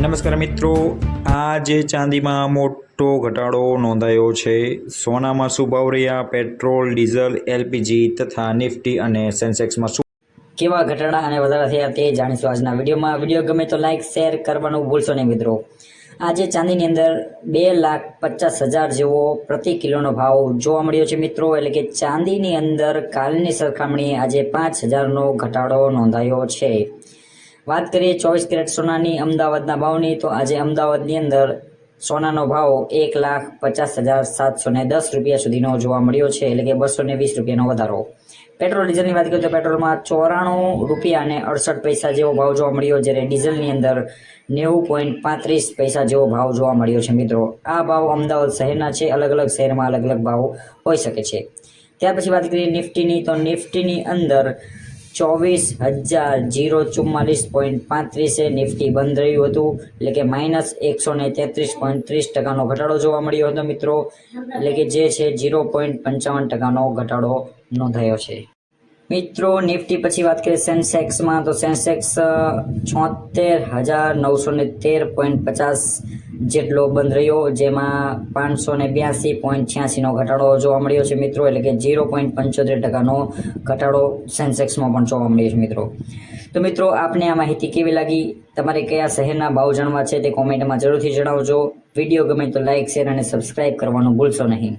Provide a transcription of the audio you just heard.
નમસ્કાર મિત્રો, આજે ચાંદીમાં મોટો ઘટાડો નોંધાયો છે. સોનામાં શું ભાવ રહ્યા, પેટ્રોલ, ડીઝલ, એલપીજી તથા નિફ્ટી અને સેન્સેક્સમાં શું કેવા ઘટાડા અને વધારા થયા તે જાણીશું આજના વિડીયોમાં. વિડીયો ગમે તો લાઇક શેર કરવાનું ભૂલશો નહીં મિત્રો. આજે ચાંદીની અંદર 2,50,000 જેવો પ્રતિ કિલોનો ભાવ જોવા મળ્યો છે મિત્રો. એટલે કે ચાંદીની અંદર કાલની સરખામણીએ આજે 5,000નો ઘટાડો નોંધાયો છે. વાત કરીએ 24 કેરેટ સોનાની અમદાવાદના ભાવની, તો આજે અમદાવાદની અંદર સોનાનો ભાવ 1,50,710 રૂપિયા સુધીનો જોવા મળ્યો છે. એટલે કે 220 રૂપિયાનો વધારો. પેટ્રોલ ડીઝલની વાત કરીએ તો પેટ્રોલમાં 94 રૂપિયા અને 68 પૈસા જેવો ભાવ જોવા મળ્યો, જ્યારે ડીઝલની અંદર 90.35 પૈસા જેવો ભાવ જોવા મળ્યો છે મિત્રો. આ ભાવ અમદાવાદ શહેરના છે, અલગ અલગ શહેરમાં અલગ અલગ ભાવ હોઈ શકે છે. ત્યાર પછી વાત કરીએ નિફ્ટીની, તો નિફ્ટીની અંદર 24,044.35 નિફ્ટી બંધ રહ્યું હતું. એટલે કે -133.30% ઘટાડો જોવા મળ્યો હતો મિત્રો. એટલે કે જે છે 0.55% ઘટાડો નોંધાયો છે મિત્રો. નિફ્ટી પછી વાત કરીએ સેન્સેક્સમાં, તો સેન્સેક્સ 76,913.50 જેટલો બંધ રહ્યો, જેમાં 582.86નો ઘટાડો જોવા મળ્યો છે મિત્રો. એટલે કે 0.75%નો ઘટાડો સેન્સેક્સમાં પણ જોવા મળ્યો છે મિત્રો. તો મિત્રો, આપને આ માહિતી કેવી લાગી, તમારે કયા શહેરના ભાવ જાણવા છે તે કોમેન્ટમાં જરૂરથી જણાવજો. વિડીયો ગમે તો લાઇક શેર અને સબસ્ક્રાઇબ કરવાનું ભૂલશો નહીં.